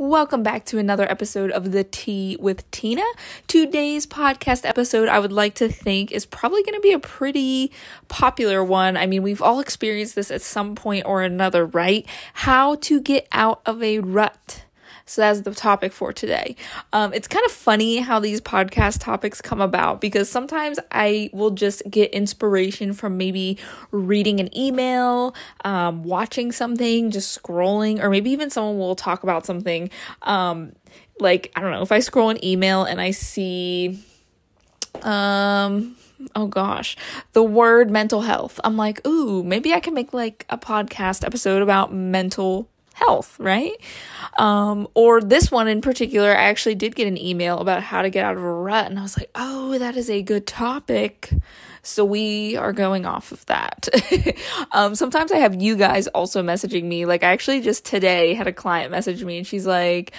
Welcome back to another episode of The Tea with Tina. Today's podcast episode, I would like to think, is probably going to be a pretty popular one. I mean, we've all experienced this at some point or another, right? How to get out of a rut. So that's the topic for today. It's kind of funny how these podcast topics come about because sometimes I will just get inspiration from maybe reading an email, watching something, just scrolling, or maybe even someone will talk about something. Like, I don't know, if I scroll an email and I see, the word mental health, I'm like, ooh, maybe I can make like a podcast episode about mental health, right? Or this one in particular, I actually did get an email about how to get out of a rut, and I was like, oh, that is a good topic. So we are going off of that. Sometimes I have you guys also messaging me. Like, I actually just today had a client message me, and she's like,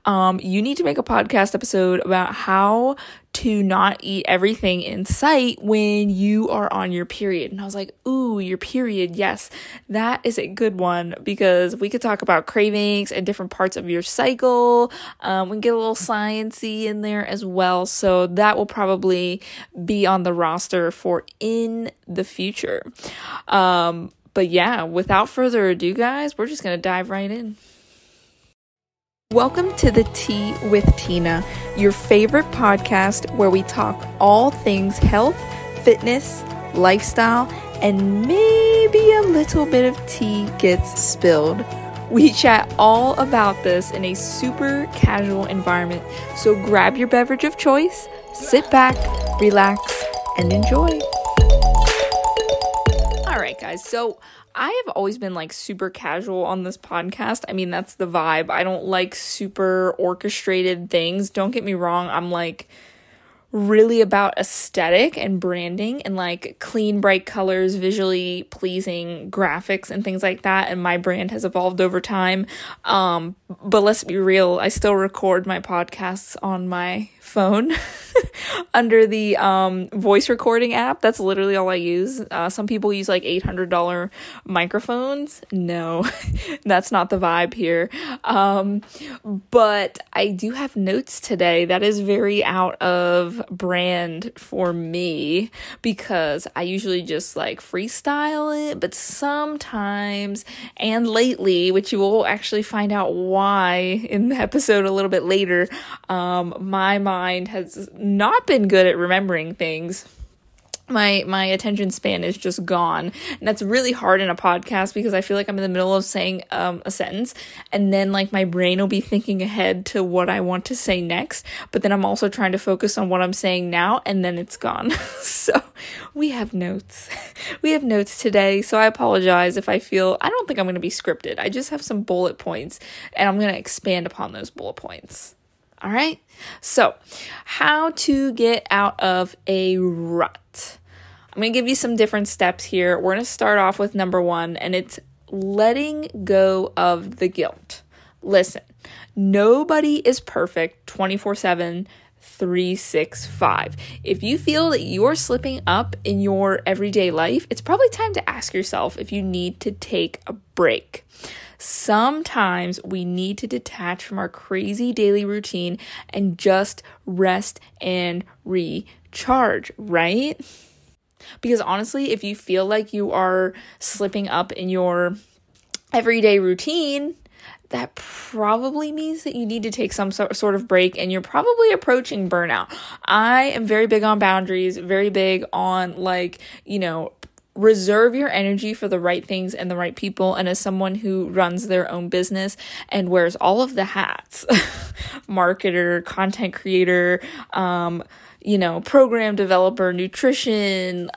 you need to make a podcast episode about how to not eat everything in sight when you are on your period. And I was like, ooh, your period. Yes, that is a good one because we could talk about cravings and different parts of your cycle. We can get a little sciencey in there as well. So that will probably be on the roster for in the future. But yeah, without further ado, guys, we're just going to dive right in. Welcome to The Tea with Tina, your favorite podcast where we talk all things health, fitness, lifestyle, and maybe a little bit of tea gets spilled. We chat all about this in a super casual environment, so grab your beverage of choice, sit back, relax, and enjoy. All right, guys, so I have always been like super casual on this podcast. I mean, that's the vibe. I don't like super orchestrated things. Don't get me wrong. I'm like really about aesthetic and branding and like clean, bright colors, visually pleasing graphics and things like that. And my brand has evolved over time. But let's be real. I still record my podcasts on my phone under the voice recording app. That's literally all I use. Some people use like $800 microphones. No, that's not the vibe here. But I do have notes today that is very out of brand for me because I usually just like freestyle it, but sometimes and lately, which you will actually find out why in the episode a little bit later, my mind has not been good at remembering things. My attention span is just gone. And that's really hard in a podcast because I feel like I'm in the middle of saying a sentence and then like my brain will be thinking ahead to what I want to say next. But then I'm also trying to focus on what I'm saying now and then it's gone. So we have notes. We have notes today. So I apologize if I don't think I'm going to be scripted. I just have some bullet points and I'm going to expand upon those bullet points. All right. So how to get out of a rut. I'm going to give you some different steps here. We're going to start off with number 1, and it's letting go of the guilt. Listen, nobody is perfect 24/7, 365. If you feel that you're slipping up in your everyday life, it's probably time to ask yourself if you need to take a break. Sometimes we need to detach from our crazy daily routine and just rest and recharge, right? Because honestly, if you feel like you are slipping up in your everyday routine, that probably means that you need to take some sort of break and you're probably approaching burnout. I am very big on boundaries, very big on reserve your energy for the right things and the right people. And as someone who runs their own business and wears all of the hats, marketer, content creator, program developer, nutrition,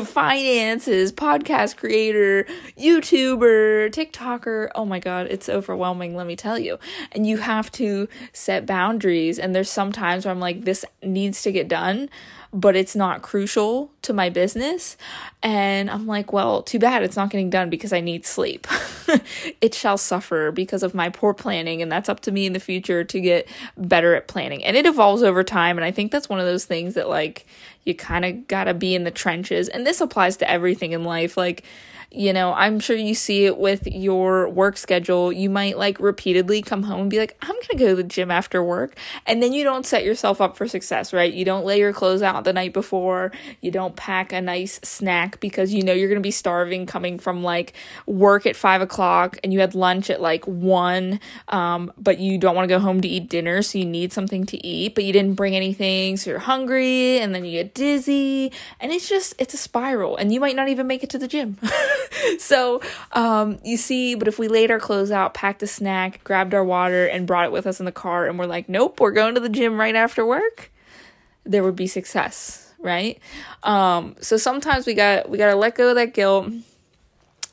finances, podcast creator, YouTuber, TikToker. Oh my God, it's overwhelming, let me tell you. And you have to set boundaries. And there's some times where I'm like, this needs to get done, but it's not crucial to my business. And I'm like, well, too bad it's not getting done because I need sleep. It shall suffer because of my poor planning. And that's up to me in the future to get better at planning. And it evolves over time. And I think that's one of those things that like, you kind of got to be in the trenches. And this applies to everything in life. Like, You know, I'm sure you see it with your work schedule. You might like repeatedly come home and be like, I'm gonna go to the gym after work. And then you don't set yourself up for success, right? You don't lay your clothes out the night before. You don't pack a nice snack because you know you're gonna be starving coming from like work at 5:00 and you had lunch at like 1, but you don't want to go home to eat dinner, so you need something to eat, but you didn't bring anything, so you're hungry, and then you get dizzy, and it's a spiral, and you might not even make it to the gym. So, you see, but if we laid our clothes out, packed a snack, grabbed our water, and brought it with us in the car, and we're like, nope, we're going to the gym right after work, there would be success, right? So sometimes we gotta let go of that guilt.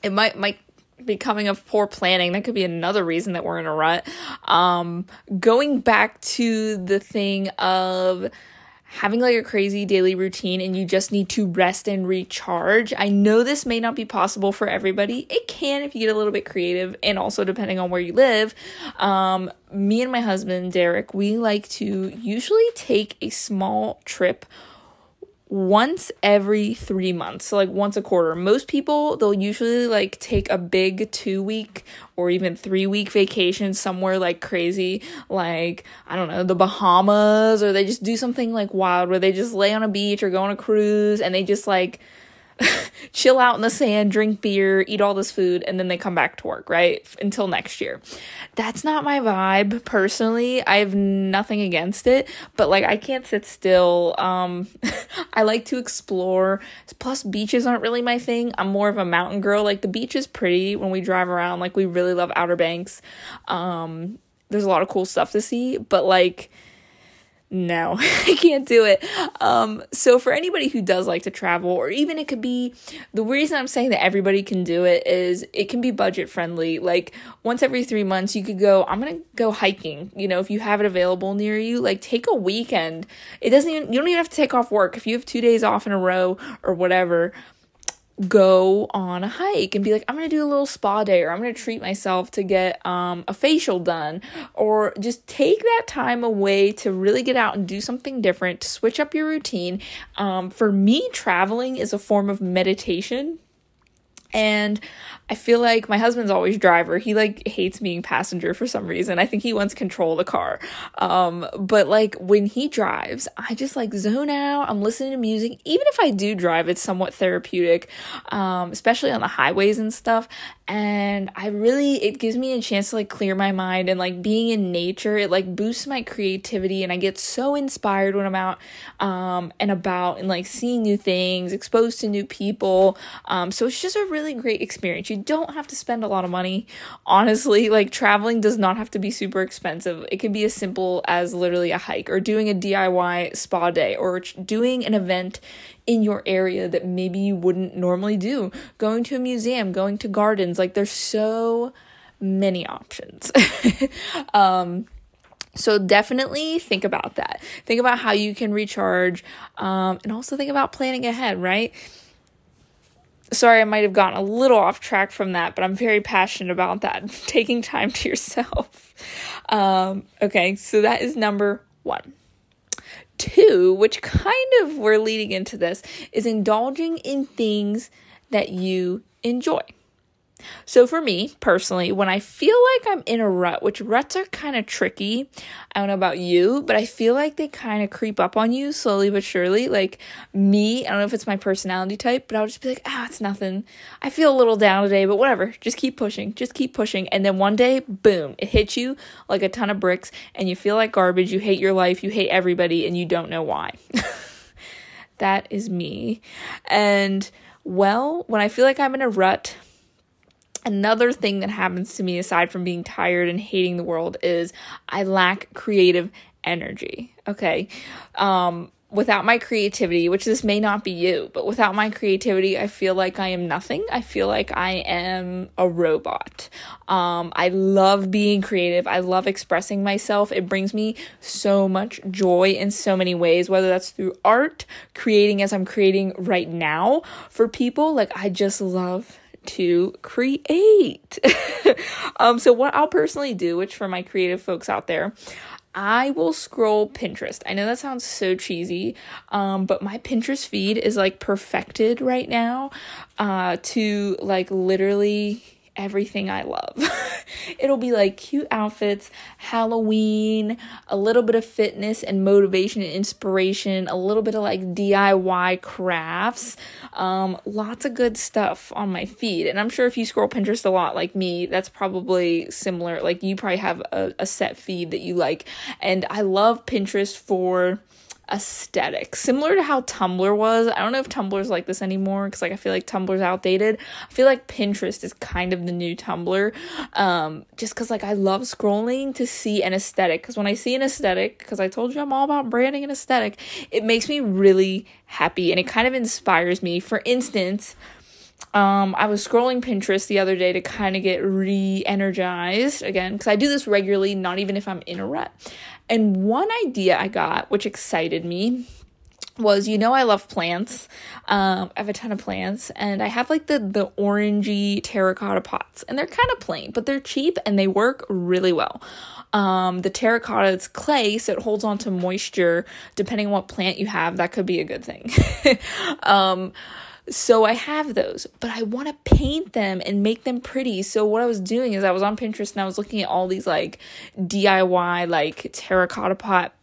It might be coming of poor planning. That could be another reason that we're in a rut. Going back to the thing of having like a crazy daily routine and you just need to rest and recharge. I know this may not be possible for everybody. It can if you get a little bit creative, and also depending on where you live. Me and my husband, Derek, we like to usually take a small trip once every 3 months, so like once a quarter. Most people, they'll usually like take a big 2-week or even 3-week vacation somewhere like crazy, like, I don't know, the Bahamas, or they just do something like wild where they just lay on a beach or go on a cruise and they just like chill out in the sand, drink beer, eat all this food, and then they come back to work, right? Until next year. That's not my vibe, personally. I have nothing against it, but like, I can't sit still. I like to explore. Plus, beaches aren't really my thing. I'm more of a mountain girl. Like, the beach is pretty when we drive around. Like, we really love Outer Banks. There's a lot of cool stuff to see, but like, no, I can't do it. So for anybody who does like to travel, or even it could be, the reason I'm saying that everybody can do it is it can be budget friendly. Like, once every 3 months you could go, I'm going to go hiking. You know, if you have it available near you, like, take a weekend. You don't even have to take off work. If you have 2 days off in a row or whatever, go on a hike and be like, I'm going to do a little spa day, or I'm going to treat myself to get a facial done, or just take that time away to really get out and do something different, to switch up your routine. For me, traveling is a form of meditation. And I feel like my husband's always driver. He like hates being passenger for some reason. I think he wants control of the car. But like, when he drives, I just like zone out. I'm listening to music. Even if I do drive, it's somewhat therapeutic, especially on the highways and stuff. And it gives me a chance to like clear my mind, and like being in nature, it like boosts my creativity, and I get so inspired when I'm out and about, and like seeing new things, exposed to new people. So it's just a really great experience. You don't have to spend a lot of money. Honestly, like, traveling does not have to be super expensive. It can be as simple as literally a hike, or doing a DIY spa day, or doing an event in your area that maybe you wouldn't normally do, going to a museum, going to gardens. Like, there's so many options. So definitely think about that. Think about how you can recharge, and also think about planning ahead, right? Sorry, I might have gotten a little off track from that, but I'm very passionate about that. Taking time to yourself. Okay, so that is number 1. 2, which kind of we're leading into this, is indulging in things that you enjoy. So for me, personally, when I feel like I'm in a rut, which ruts are kind of tricky, I don't know about you, but I feel like they kind of creep up on you slowly but surely. Like me, I don't know if it's my personality type, but I'll just be like, it's nothing. I feel a little down today, but whatever. Just keep pushing. And then one day, boom, it hits you like a ton of bricks, and you feel like garbage. You hate your life. You hate everybody, and you don't know why. That is me. And well, when I feel like I'm in a rut, another thing that happens to me, aside from being tired and hating the world, is I lack creative energy. Okay. Without my creativity, which this may not be you, but without my creativity, I feel like I am nothing. I feel like I am a robot. I love being creative. I love expressing myself. It brings me so much joy in so many ways, whether that's through art, creating as I'm creating right now for people. Like, I just love to create. So what I'll personally do, which for my creative folks out there, I will scroll Pinterest. I know that sounds so cheesy, but my Pinterest feed is like perfected right now to like literally everything I love. It'll be like cute outfits, Halloween, a little bit of fitness and motivation and inspiration, a little bit of like DIY crafts, lots of good stuff on my feed. And I'm sure if you scroll Pinterest a lot like me, that's probably similar. Like you probably have a set feed that you like. And I love Pinterest for aesthetic, similar to how Tumblr was. I don't know if Tumblr's like this anymore because like I feel like Tumblr's outdated. I feel like Pinterest is kind of the new Tumblr, just because like I love scrolling to see an aesthetic, because when I see an aesthetic, because I told you I'm all about branding and aesthetic, it makes me really happy and it kind of inspires me. For instance, I was scrolling Pinterest the other day to kind of get re-energized again, because I do this regularly, not even if I'm in a rut. And one idea I got, which excited me, was, I love plants. I have a ton of plants, and I have like the orangey terracotta pots, and they're kind of plain, but they're cheap and they work really well. The terracotta, it's clay, so it holds on to moisture. Depending on what plant you have, that could be a good thing. So I have those, but I want to paint them and make them pretty. So what I was doing is I was on Pinterest and I was looking at all these like DIY like terracotta pot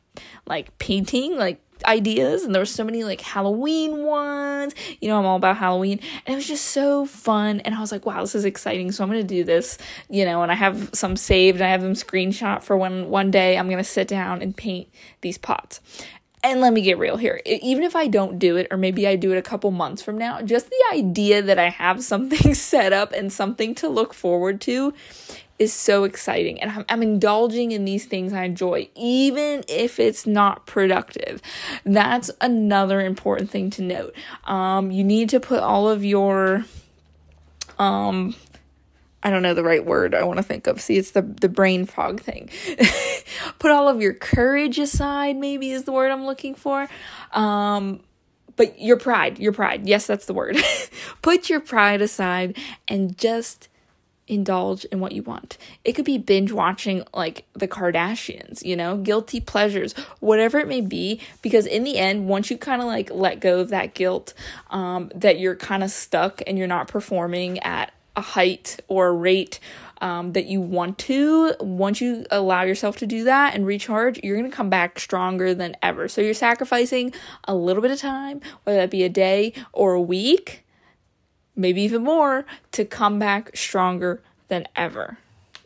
like painting like ideas, and there were so many like Halloween ones. I'm all about Halloween, and it was just so fun. And I was like, wow, this is exciting. So I'm gonna do this, and I have some saved. I have them screenshot for when one day I'm gonna sit down and paint these pots. And let me get real here. Even if I don't do it, or maybe I do it a couple months from now, just the idea that I have something set up and something to look forward to is so exciting. And I'm indulging in these things I enjoy, even if it's not productive. That's another important thing to note. You need to put all of your, I don't know the right word I want to think of. See, it's the brain fog thing. Put all of your courage aside, maybe is the word I'm looking for. But your pride. Yes, that's the word. Put your pride aside and just indulge in what you want. It could be binge watching like the Kardashians, guilty pleasures, whatever it may be, because in the end, once you kind of like let go of that guilt, that you're kind of stuck and you're not performing at a height or a rate that you want to, once you allow yourself to do that and recharge, you're going to come back stronger than ever. So you're sacrificing a little bit of time, whether that be a day or a week, maybe even more, to come back stronger than ever.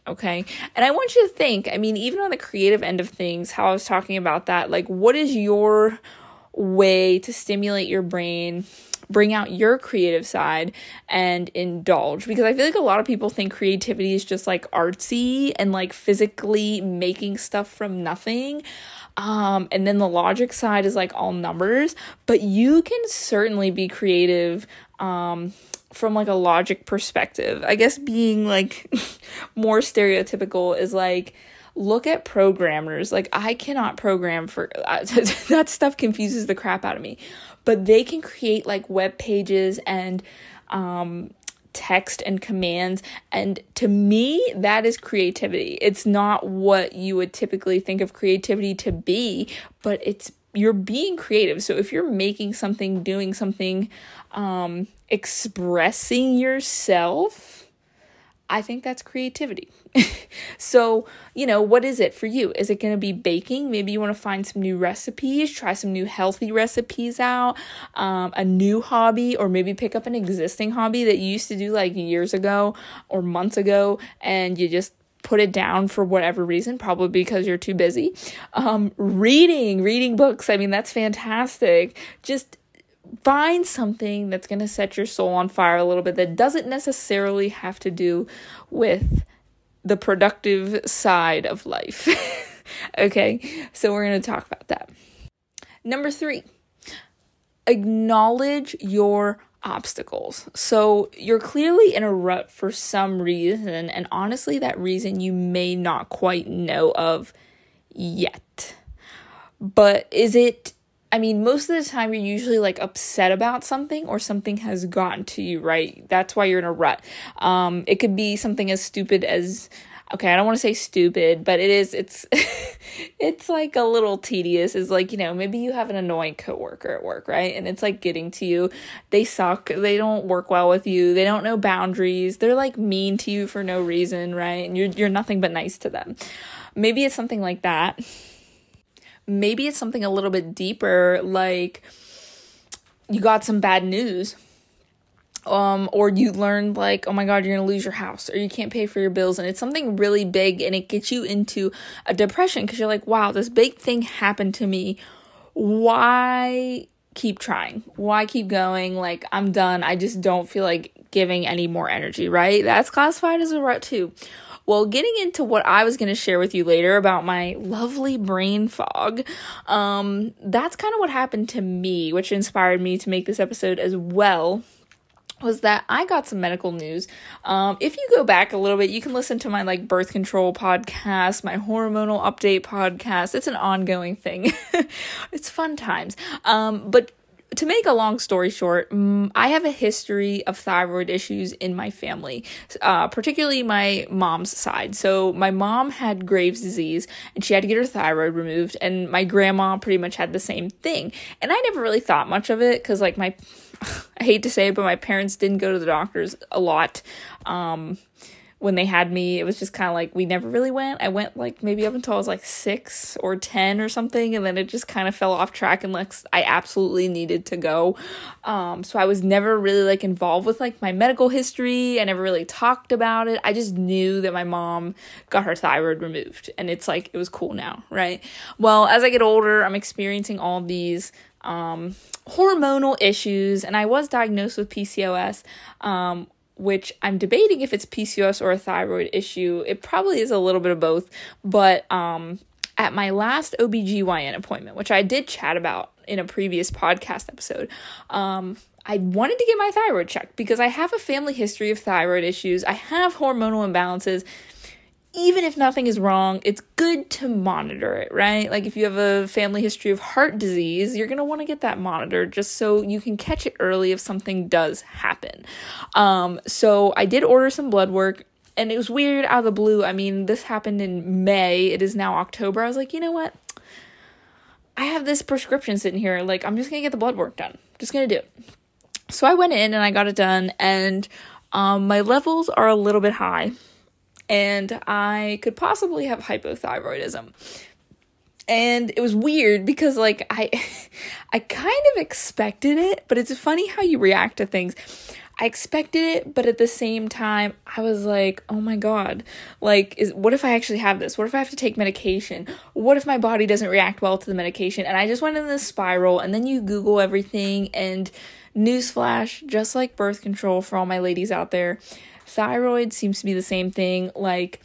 Okay. And I want you to think, even on the creative end of things, how I was talking about that, like what is your way to stimulate your brain, bring out your creative side, and indulge? Because I feel like a lot of people think creativity is just like artsy and like physically making stuff from nothing. And then the logic side is like all numbers, but you can certainly be creative, from like a logic perspective. I guess being like more stereotypical is like, look at programmers. Like I cannot program for that stuff confuses the crap out of me, but they can create like web pages and text and commands, and to me that is creativity. It's not what you would typically think of creativity to be, but you're being creative. So if you're making something, doing something, expressing yourself, I think that's creativity. So, what is it for you? Is it going to be baking? Maybe you want to find some new recipes, try some new healthy recipes out, a new hobby, or maybe pick up an existing hobby that you used to do like years ago or months ago, and you just put it down for whatever reason, probably because you're too busy. Reading books. That's fantastic. Just find something that's going to set your soul on fire a little bit that doesn't necessarily have to do with the productive side of life. Okay, so we're going to talk about that. Number 3, acknowledge your obstacles. So you're clearly in a rut for some reason, and honestly, that reason you may not quite know of yet. But is it, most of the time you're usually like upset about something, or something has gotten to you, right? That's why you're in a rut. It could be something as stupid as, okay, I don't want to say stupid, but it's it's like a little tedious. Is like, maybe you have an annoying coworker at work, right? And it's like getting to you. They suck. They don't work well with you. They don't know boundaries. They're like mean to you for no reason, right? And you're nothing but nice to them. Maybe it's something like that. Maybe it's something a little bit deeper, like you got some bad news. Or you learned like, oh my God, you're going to lose your house, or you can't pay for your bills. And it's something really big, and it gets you into a depression because you're like, wow, this big thing happened to me. Why keep trying? Why keep going? Like, I'm done. I just don't feel like giving any more energy, right? That's classified as a rut too. Well, getting into what I was going to share with you later about my lovely brain fog, that's kind of what happened to me, which inspired me to make this episode as well. Was that I got some medical news. If you go back a little bit, you can listen to my like birth control podcast, my hormonal update podcast. It's an ongoing thing. It's fun times. But to make a long story short, I have a history of thyroid issues in my family, particularly my mom's side. So my mom had Graves' disease, and she had to get her thyroid removed, and my grandma pretty much had the same thing. And I never really thought much of it because, like, I hate to say it, but my parents didn't go to the doctors a lot. When they had me, it was just kind of like, we never really went. I went like maybe up until I was like 6 or 10 or something. And then it just kind of fell off track unless I absolutely needed to go. So I was never really like involved with like my medical history. I never really talked about it. I just knew that my mom got her thyroid removed, and it's like, it was cool now, right? Well, as I get older, I'm experiencing all these hormonal issues, and I was diagnosed with PCOS, which I'm debating if it's PCOS or a thyroid issue. It probably is a little bit of both, but at my last OBGYN appointment, which I did chat about in a previous podcast episode, I wanted to get my thyroid checked because I have a family history of thyroid issues. I have hormonal imbalances. Even if nothing is wrong, it's good to monitor it, right? Like if you have a family history of heart disease, you're going to want to get that monitored just so you can catch it early if something does happen. So I did order some blood work, and it was weird out of the blue. I mean, this happened in May. It is now October. I was like, you know what? I have this prescription sitting here. Like, I'm just going to get the blood work done. Just going to do it. So I went in and I got it done, and my levels are a little bit high. And I could possibly have hypothyroidism. And it was weird because, like, I kind of expected it, but it's funny how you react to things. I expected it, but at the same time, I was like, oh my God, like, what if I actually have this? What if I have to take medication? What if my body doesn't react well to the medication? And I just went in this spiral, and then you Google everything, and newsflash, just like birth control for all my ladies out there, thyroid seems to be the same thing. Like,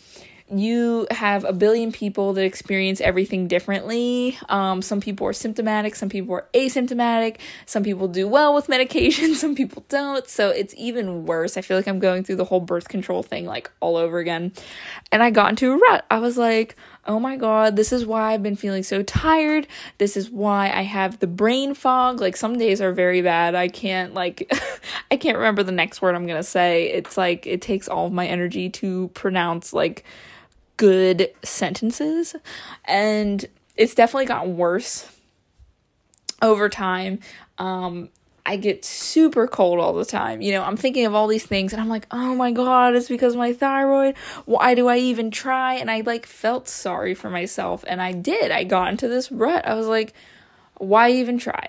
you have a billion people that experience everything differently. Some people are symptomatic, some people are asymptomatic, some people do well with medication, some people don't. So it's even worse. I feel like I'm going through the whole birth control thing like all over again. And I got into a rut. I was like, oh my God, this is why I've been feeling so tired. This is why I have the brain fog. Like, some days are very bad. I can't I can't remember the next word I'm going to say. It's like, it takes all of my energy to pronounce like good sentences, and it's definitely gotten worse over time. I get super cold all the time. I'm thinking of all these things, and I'm like, oh my God, it's because of my thyroid. Why do I even try? And I like felt sorry for myself, and I got into this rut. I was like, why even try?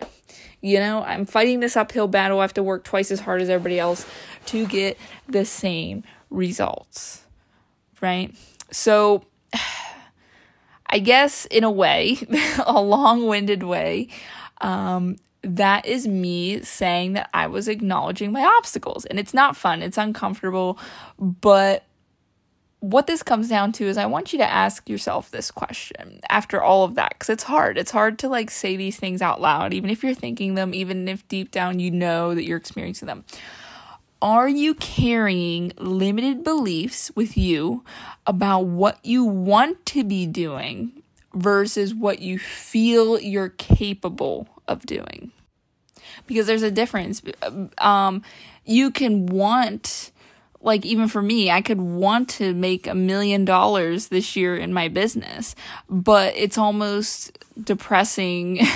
I'm fighting this uphill battle. I have to work twice as hard as everybody else to get the same results, right? So I guess in a way, a long-winded way, that is me saying that I was acknowledging my obstacles. And it's not fun. It's uncomfortable. But what this comes down to is I want you to ask yourself this question after all of that, because it's hard. It's hard to like say these things out loud, even if you're thinking them, even if deep down you know that you're experiencing them. Are you carrying limited beliefs with you about what you want to be doing versus what you feel you're capable of doing? Because there's a difference. You can want like, even for me, I could want to make $1 million this year in my business, but it's almost depressing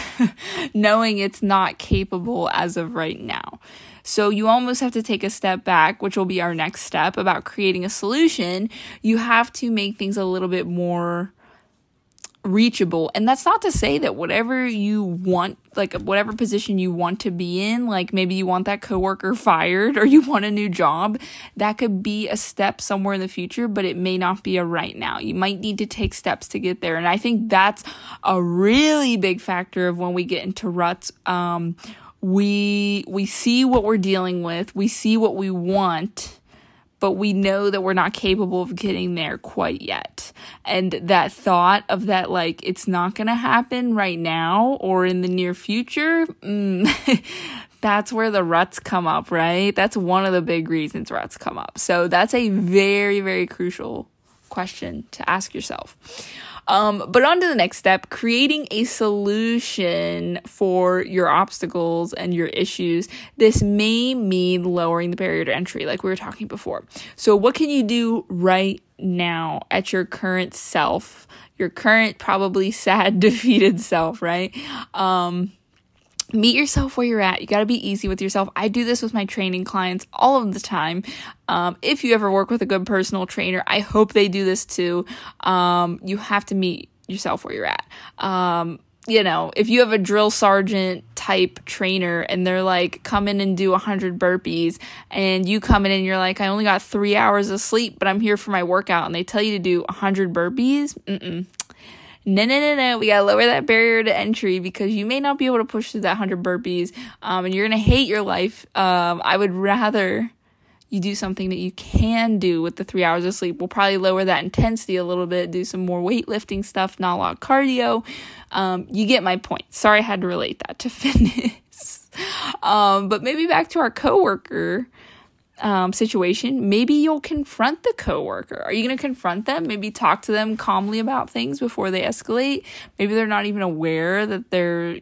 knowing it's not capable as of right now. So you almost have to take a step back, which will be our next step about creating a solution. You have to make things a little bit more reachable. And that's not to say that whatever you want, like whatever position you want to be in, like maybe you want that coworker fired or you want a new job, that could be a step somewhere in the future, but it may not be a right now. You might need to take steps to get there. And I think that's a really big factor of when we get into ruts. We see what we're dealing with, we see what we want, but we know that we're not capable of getting there quite yet. And that thought of that, like, it's not going to happen right now or in the near future, that's where the ruts come up, right? That's one of the big reasons ruts come up. So that's a very, very crucial question to ask yourself. But on to the next step, creating a solution for your obstacles and your issues. This may mean lowering the barrier to entry, like we were talking before. So what can you do right now at your current self, your current probably sad, defeated self, right? Meet yourself where you're at. You got to be easy with yourself. I do this with my training clients all of the time. If you ever work with a good personal trainer, I hope they do this too. You have to meet yourself where you're at. If you have a drill sergeant type trainer and they're like, come in and do 100 burpees, and you come in and you're like, I only got 3 hours of sleep, but I'm here for my workout, and they tell you to do 100 burpees, No. We gotta lower that barrier to entry because you may not be able to push through that 100 burpees, and you're gonna hate your life. I would rather you do something that you can do with the 3 hours of sleep. We'll probably lower that intensity a little bit, do some more weightlifting stuff, not a lot of cardio. You get my point. Sorry I had to relate that to fitness. But maybe back to our coworker situation, maybe you'll confront the coworker. Are you going to confront them? Maybe talk to them calmly about things before they escalate. Maybe they're not even aware that they're,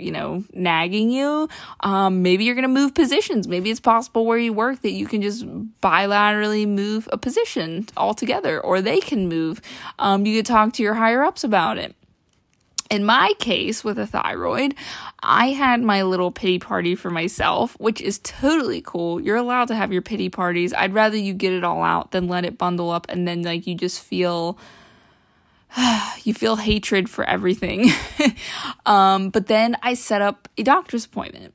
nagging you. Maybe you're going to move positions. Maybe it's possible where you work that you can just bilaterally move a position altogether, or they can move. You could talk to your higher ups about it. In my case, with a thyroid, I had my little pity party for myself, which is totally cool. You're allowed to have your pity parties. I'd rather you get it all out than let it bundle up and then you just feel hatred for everything. But then I set up a doctor's appointment.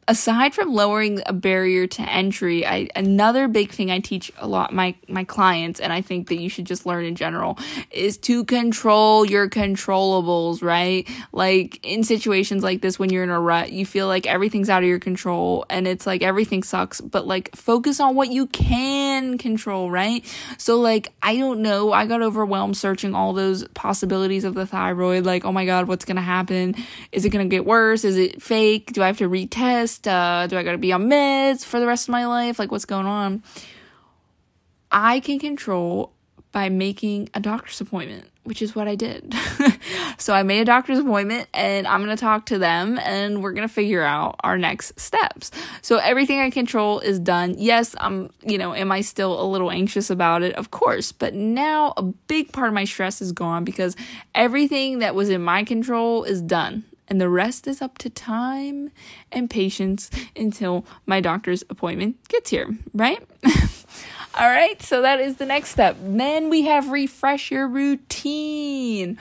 Aside from lowering a barrier to entry, another big thing I teach a lot my clients, and I think that you should just learn in general, is to control your controllables, right? Like in situations like this, when you're in a rut, you feel like everything's out of your control and it's like everything sucks, but like focus on what you can control, right? So like, I don't know, I got overwhelmed searching all those possibilities of the thyroid, like, oh my God, what's going to happen? Is it going to get worse? Is it fake? Do I have to retest? Do I gotta be on meds for the rest of my life? Like, what's going on? I can control by making a doctor's appointment, which is what I did. So I made a doctor's appointment and I'm going to talk to them and we're going to figure out our next steps. So everything I control is done. Yes, am I still a little anxious about it? Of course. But now a big part of my stress is gone because everything that was in my control is done. And the rest is up to time and patience until my doctor's appointment gets here, right? All right, so that is the next step. Then we have refresh your routine.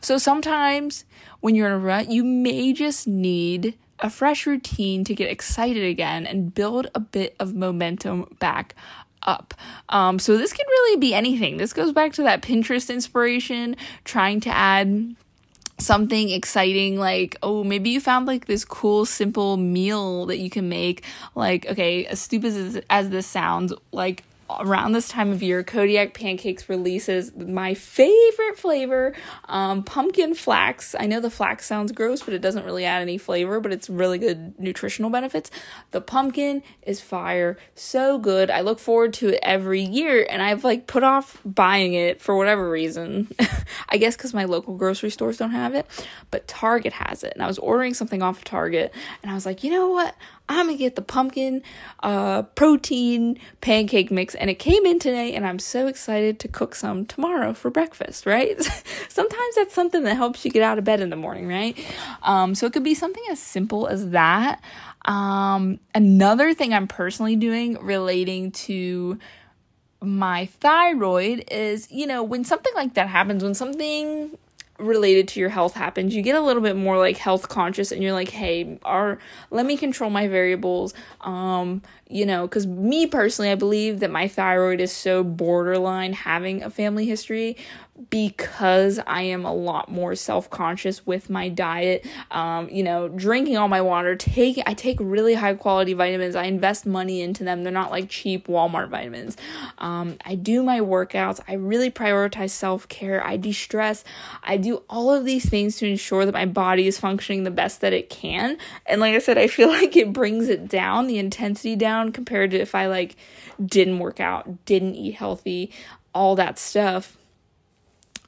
So sometimes when you're in a rut, you may just need a fresh routine to get excited again and build a bit of momentum back up. So this can really be anything. This goes back to that Pinterest inspiration, trying to add something exciting, like, oh, maybe you found like this cool, simple meal that you can make. Like, okay, as stupid as this sounds, like around this time of year, Kodiak Pancakes releases my favorite flavor, pumpkin flax. I know the flax sounds gross, but it doesn't really add any flavor, but it's really good nutritional benefits. The pumpkin is fire, so good. I look forward to it every year, and I've like put off buying it for whatever reason. I guess because my local grocery stores don't have it, but Target has it. And I was ordering something off of Target, and I was like, you know what? I'm going to get the pumpkin protein pancake mix. And it came in today, and I'm so excited to cook some tomorrow for breakfast, right? Sometimes that's something that helps you get out of bed in the morning, right? So it could be something as simple as that. Another thing I'm personally doing relating to my thyroid is, when something like that happens, when something related to your health happens, you get a little bit more like health conscious, and you're like, hey, let me control my variables. Because me personally, I believe that my thyroid is so borderline having a family history, because I am a lot more self-conscious with my diet, drinking all my water, I take really high quality vitamins. I invest money into them. They're not like cheap Walmart vitamins. I do my workouts. I really prioritize self-care. I de-stress. I do all of these things to ensure that my body is functioning the best that it can. And like I said, I feel like it brings it down, the intensity down, compared to if I didn't work out, didn't eat healthy, all that stuff.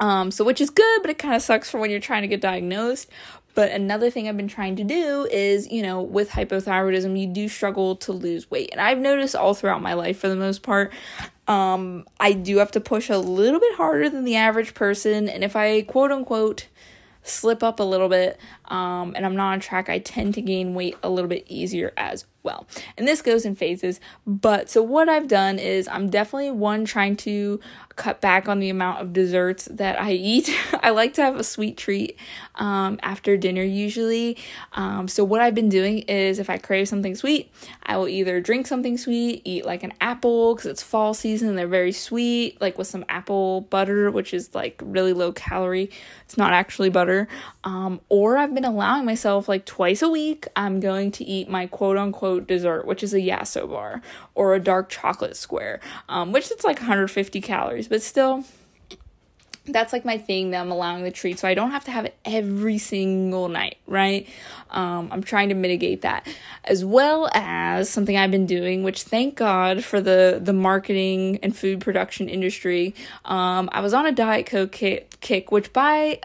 So which is good, but it kind of sucks for when you're trying to get diagnosed. But another thing I've been trying to do is, with hypothyroidism, you do struggle to lose weight. And I've noticed all throughout my life, for the most part, I do have to push a little bit harder than the average person. And if I, quote unquote, slip up a little bit, and I'm not on track, I tend to gain weight a little bit easier as well. And this goes in phases. But so what I've done is I'm definitely trying to cut back on the amount of desserts that I eat. I like to have a sweet treat after dinner usually. So what I've been doing is if I crave something sweet, I will either drink something sweet, eat like an apple because it's fall season and they're very sweet, like with some apple butter, which is like really low calorie. It's not actually butter. Or I've been allowing myself twice a week, I'm going to eat my quote unquote dessert, which is a Yasso bar or a dark chocolate square, which it's 150 calories, but still, that's my thing that I'm allowing the treat, so I don't have to have it every single night, right? I'm trying to mitigate that, as well as something I've been doing, which thank God for the marketing and food production industry. I was on a Diet Coke kick, which Diet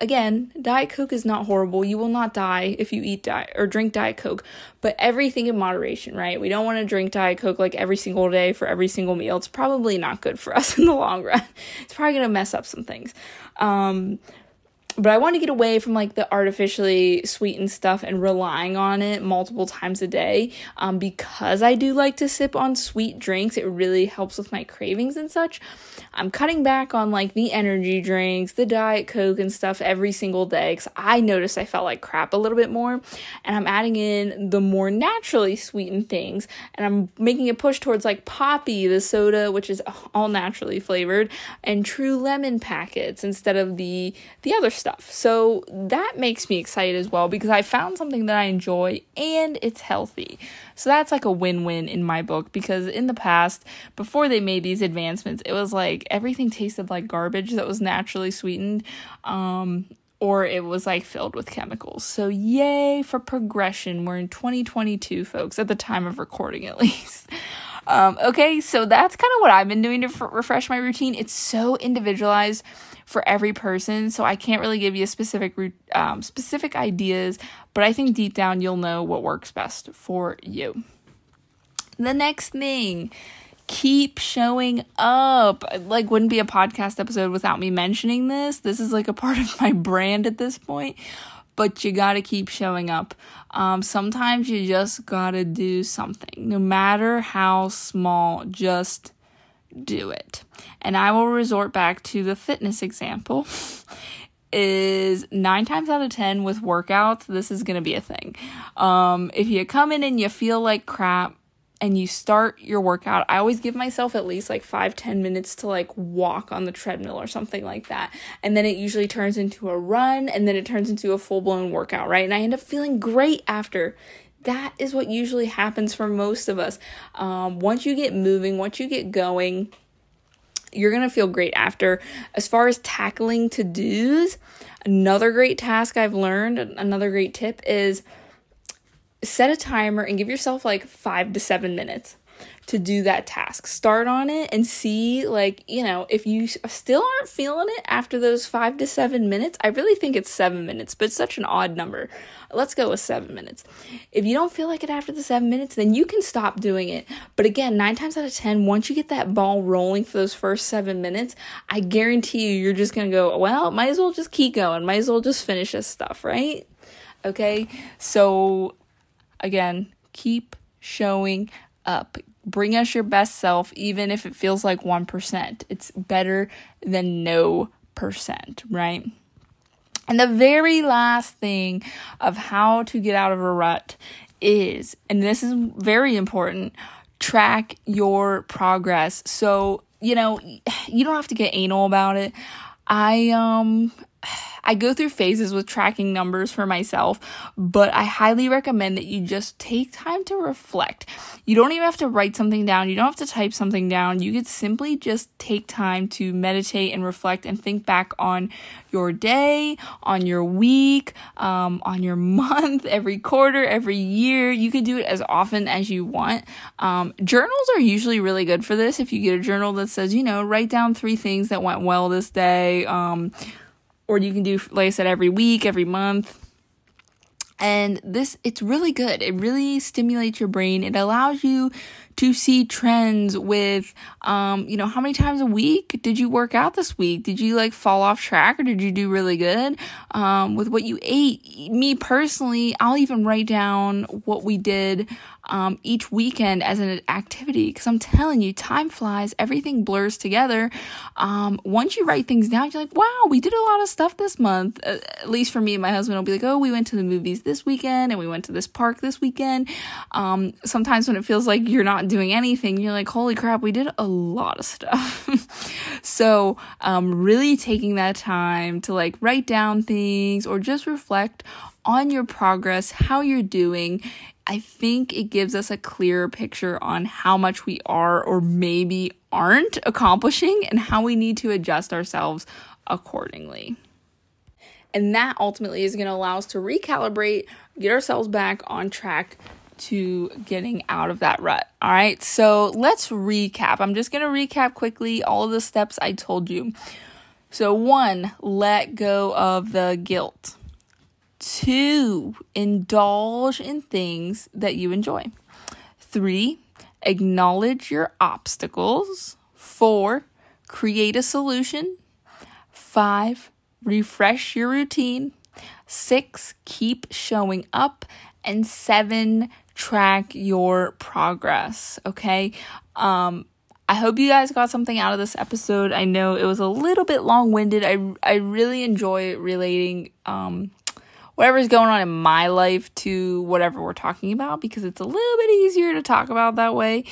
Coke is not horrible. You will not die if you eat or drink Diet Coke, but everything in moderation, right? We don't want to drink Diet Coke every single day for every single meal. It's probably not good for us in the long run. It's probably going to mess up some things. But I want to get away from the artificially sweetened stuff and relying on it multiple times a day. Because I do like to sip on sweet drinks, it really helps with my cravings and such. I'm cutting back on the energy drinks, the Diet Coke and stuff every single day, because I noticed I felt like crap a little bit more, and I'm adding in the more naturally sweetened things, and I'm making a push towards Poppy, the soda, which is all naturally flavored, and True Lemon packets instead of the other stuff. So that makes me excited as well, because I found something that I enjoy and it's healthy. So that's a win-win in my book, because in the past, before they made these advancements, it was everything tasted like garbage that was naturally sweetened, or it was filled with chemicals. So yay for progression. We're in 2022, folks, at the time of recording at least. Okay, so that's kind of what I've been doing to refresh my routine. It's so individualized for every person, so I can't really give you specific ideas, but I think deep down you'll know what works best for you. The next thing, keep showing up. Wouldn't be a podcast episode without me mentioning this. This is a part of my brand at this point, but you gotta keep showing up. Sometimes you just gotta do something, no matter how small, just do it. And I will resort back to the fitness example. Is 9 times out of 10 with workouts, this is going to be a thing. If you come in and you feel like crap and you start your workout, I always give myself at least 5-10 minutes to walk on the treadmill or something like that. And then it usually turns into a run, and then it turns into a full-blown workout, right? And I end up feeling great after. That is what usually happens for most of us. Once you get moving, once you get going, you're going to feel great after. As far as tackling to-dos, another great task I've learned, another great tip is set a timer and give yourself 5 to 7 minutes. to do that task. Start on it and see, like, you know, if you still aren't feeling it after those 5 to 7 minutes. I really think it's 7 minutes, but it's such an odd number. Let's go with 7 minutes. If you don't feel like it after the 7 minutes, then you can stop doing it. But again, 9 times out of 10, once you get that ball rolling for those first 7 minutes, I guarantee you're just going to go, well, might as well just keep going. Might as well just finish this stuff, right? Okay, so again, keep showing up. Bring us your best self, even if it feels like 1%. It's better than no %, right? And the very last thing of how to get out of a rut is, and this is very important, track your progress. So, you know, you don't have to get anal about it. I go through phases with tracking numbers for myself, but I highly recommend that you just take time to reflect. You don't even have to write something down. You don't have to type something down. You could simply just take time to meditate and reflect and think back on your day, on your week, on your month, every quarter, every year. You can do it as often as you want. Journals are usually really good for this. If you get a journal that says, you know, write down 3 things that went well this day, or you can do, like I said, every week, every month. And it's really good. It really stimulates your brain. It allows you to see trends with, you know, how many times a week did you work out this week? Did you like fall off track, or did you do really good with what you ate? Me personally, I'll even write down what we did each weekend as an activity, because I'm telling you, time flies, everything blurs together. Once you write things down, you're like, wow, we did a lot of stuff this month. At least for me, my husband will be like, oh, we went to the movies this weekend, and we went to this park this weekend. Sometimes when it feels like you're not doing anything, you're like, holy crap, we did a lot of stuff. So really taking that time to like write down things or just reflect on your progress, how you're doing, I think it gives us a clearer picture on how much we are or maybe aren't accomplishing and how we need to adjust ourselves accordingly. And that ultimately is going to allow us to recalibrate, get ourselves back on track to getting out of that rut. All right, so let's recap. I'm just going to recap quickly all of the steps I told you. So 1, let go of the guilt. 2, indulge in things that you enjoy. 3, acknowledge your obstacles. 4, create a solution. 5, refresh your routine. 6, keep showing up. And 7, track your progress. Okay. I hope you guys got something out of this episode. I know it was a little bit long-winded. I really enjoy relating whatever's going on in my life to whatever we're talking about, because it's a little bit easier to talk about that way.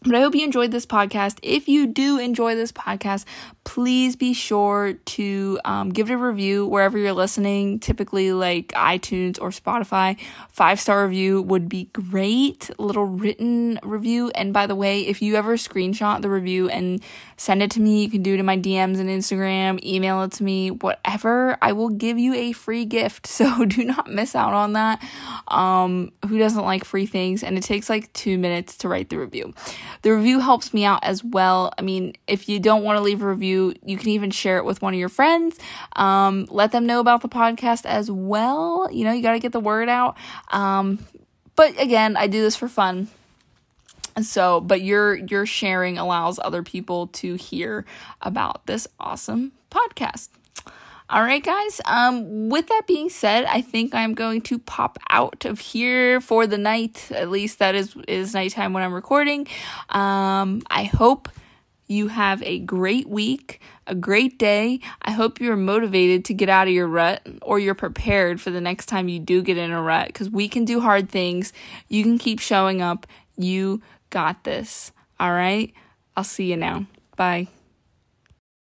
But I hope you enjoyed this podcast. If you do enjoy this podcast, please be sure to give it a review wherever you're listening, typically like iTunes or Spotify. 5-star review would be great. A little written review. And by the way, if you ever screenshot the review and send it to me, you can do it in my DMs and Instagram, email it to me, whatever. I will give you a free gift. So do not miss out on that. Who doesn't like free things? And it takes like 2 minutes to write the review. The review helps me out as well. I mean, if you don't want to leave a review, you can even share it with one of your friends. Let them know about the podcast as well. You know, you got to get the word out. But again, I do this for fun. So, but your sharing allows other people to hear about this awesome podcast. All right, guys. With that being said, I think I'm going to pop out of here for the night. At least that is nighttime when I'm recording. I hope you have a great week, a great day. I hope you're motivated to get out of your rut, or you're prepared for the next time you do get in a rut, because we can do hard things. You can keep showing up. You got this. All right. I'll see you now. Bye.